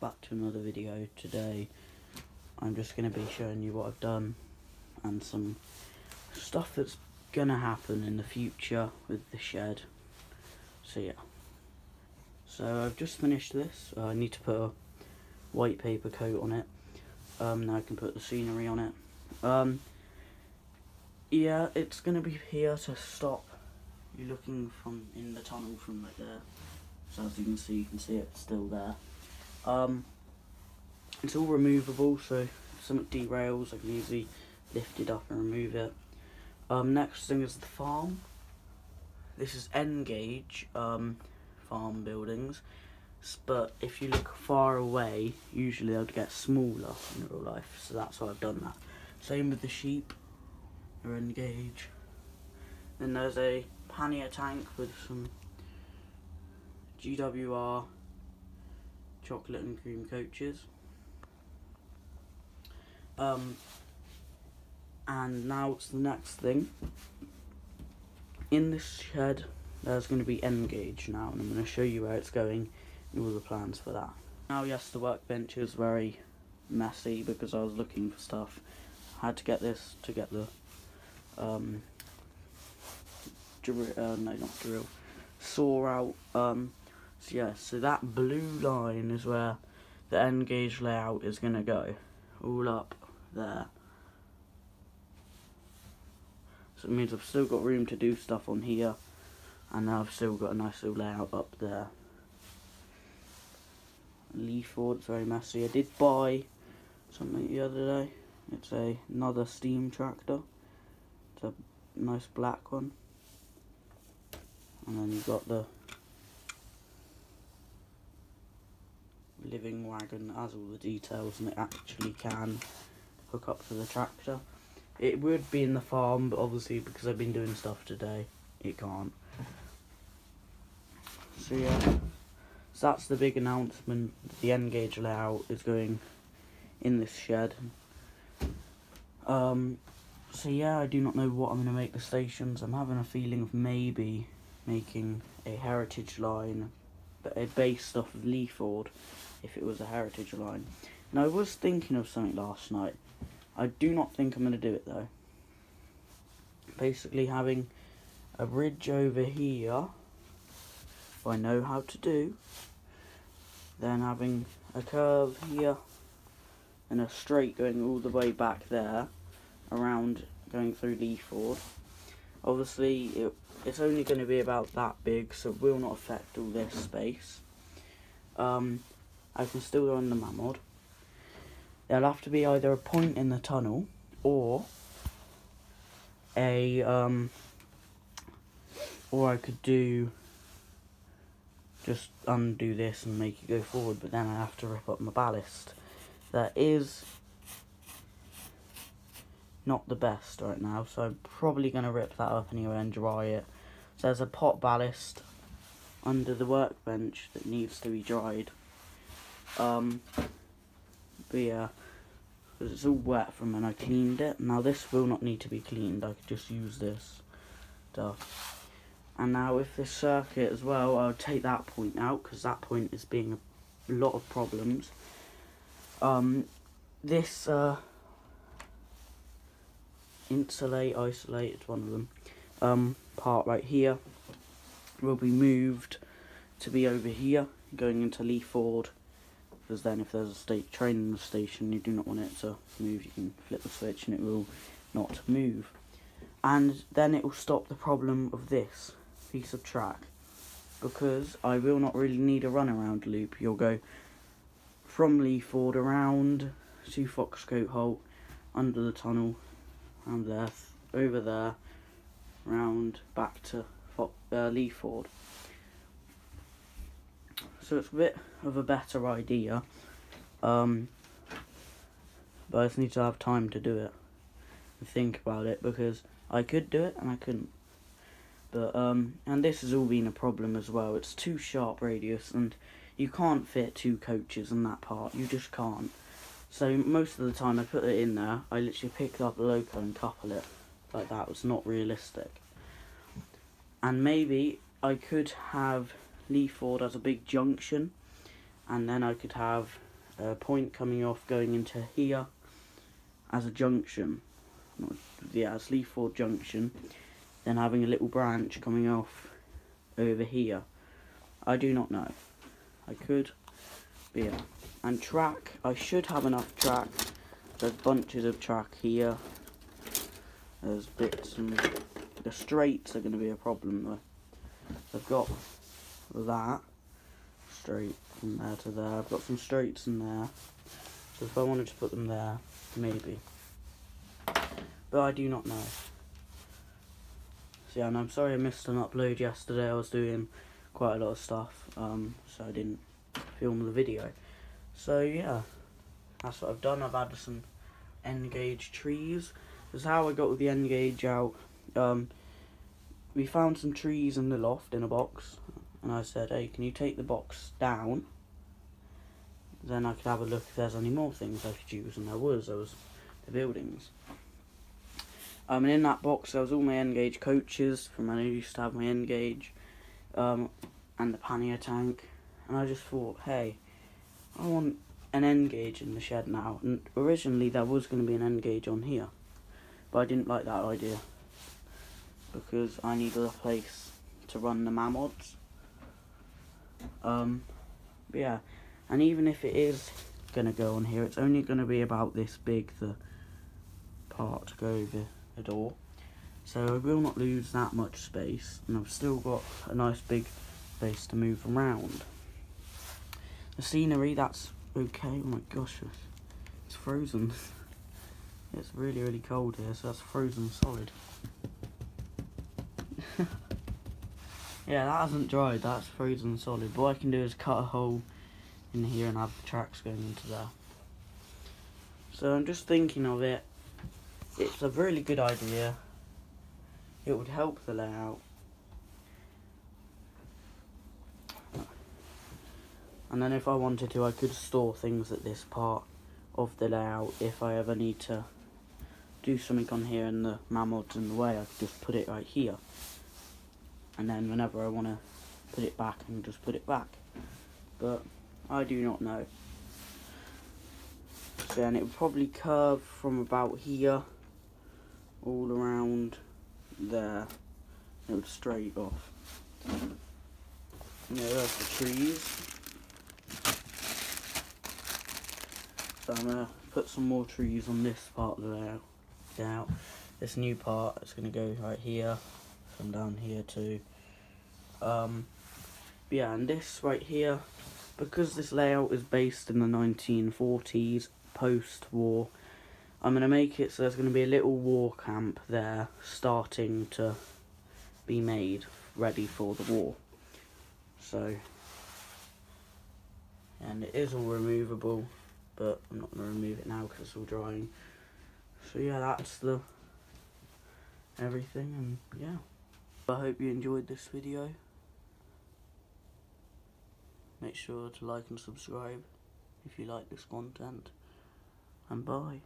back to another video. Today I'm just going to be showing you what I've done and some stuff that's going to happen in the future with the shed. So yeah, so I've just finished this. I need to put a white paper coat on it. Now I can put the scenery on it. Yeah, it's going to be here to stop you looking from in the tunnel from right there. So as you can see it's still there. It's all removable, so if something derails I can easily lift it up and remove it. Next thing is the farm. This is N-gauge farm buildings, but if you look far away usually they'll get smaller in real life, so that's why I've done that. Same with the sheep, they're N-gauge. Then there's a pannier tank with some GWR chocolate and cream coaches. And now it's the next thing. In this shed there's going to be N-gauge now, and I'm going to show you where it's going and all the plans for that. Now yes, the workbench is very messy because I was looking for stuff. I had to get this to get the saw out. So yeah, so that blue line is where the N-gauge layout is going to go, all up there. So it means I've still got room to do stuff on here, and now I've still got a nice little layout up there. Leaf board's very messy. I did buy something the other day. It's another steam tractor. It's a nice black one. And then you've got the living wagon that has all the details, and it actually can hook up to the tractor. It would be in the farm, but obviously because I've been doing stuff today, it can't. So yeah, so that's the big announcement. The N-gauge layout is going in this shed. So yeah, I do not know what I'm going to make the stations. I'm having a feeling of maybe making a heritage line, but based off of Leaford, if it was a heritage line. Now I was thinking of something last night. I do not think I'm going to do it though. Basically having a bridge over here, I know how to do. Then having a curve here and a straight going all the way back there, around going through Leaford. Obviously it's only going to be about that big, so it will not affect all this space. I can still go on the Mammoth. There'll have to be either a point in the tunnel or or I could just undo this and make it go forward, but then I have to rip up my ballast. That is not the best right now, so I'm probably going to rip that up anyway and dry it. So there's a pot ballast under the workbench that needs to be dried. But yeah, because it's all wet from when I cleaned it. Now this will not need to be cleaned, I could just use this stuff. And now with this circuit as well, I'll take that point out because that point is being a lot of problems. This isolate, it's one of them, part right here will be moved to be over here, going into Leaford. Because then if there's a train in the station, you do not want it to move, you can flip the switch and it will not move. And then it will stop the problem of this piece of track, because I will not really need a runaround loop. You'll go from Leaford around to Foxcote Holt, under the tunnel, around there, over there, round back to Leaford. So it's a bit of a better idea, but I just need to have time to do it and think about it, because I could do it and I couldn't. But and this has all been a problem as well. It's too sharp radius and you can't fit two coaches in that part, you just can't. So most of the time I put it in there, I literally pick up the loco and couple it like that. It's not realistic. And maybe I could have Leaford as a big junction, and then I could have point coming off going into here as a junction. Yeah, as Leaford Junction, then having a little branch coming off over here. I do not know. I could, but yeah. And track, I should have enough track. There's bunches of track here. There's bits, and the straights are going to be a problem though. I've got that straight from there to there. I've got some straights in there. So if I wanted to put them there, maybe. But I do not know. So yeah, and I'm sorry I missed an upload yesterday. I was doing quite a lot of stuff, so I didn't film the video. So yeah, that's what I've done. I've added some N-gauge trees. This is how I got the N-gauge out. We found some trees in the loft in a box, and I said, hey, can you take the box down? Then I could have a look if there's any more things I could use, and there was the buildings. And in that box there was all my N-gauge coaches from when I used to have my N-gauge, and the pannier tank, and I just thought, hey, I want an N-gauge in the shed now. And originally there was going to be an N-gauge on here, but I didn't like that idea because I needed a place to run the mammods. But yeah, and even if it is going to go on here, it's only going to be about this big, the part to go over the door, so I will not lose that much space, and I've still got a nice big space to move around. The scenery, that's okay. Oh my gosh, it's frozen. It's really, really cold here, so that's frozen solid. Yeah, that hasn't dried, that's frozen solid. But what I can do is cut a hole in here and have the tracks going into there. So I'm just thinking of it. It's a really good idea. It would help the layout. And then if I wanted to, I could store things at this part of the layout. If I ever need to do something on here and the mammod's in the way, I could just put it right here. And then whenever I want to put it back, I can just put it back. But I do not know. Then it would probably curve from about here all around there. It would straight off. Yeah, there's the trees. So I'm going to put some more trees on this part of the layout. This new part is going to go right here, come down here too. Yeah, and this right here, because this layout is based in the 1940s, post-war, I'm going to make it so there's going to be a little war camp there starting to be made, ready for the war. So, and it is all removable, but I'm not going to remove it now because it's all drying. So yeah, that's the everything, and yeah. I hope you enjoyed this video. Make sure to like and subscribe if you like this content, and bye.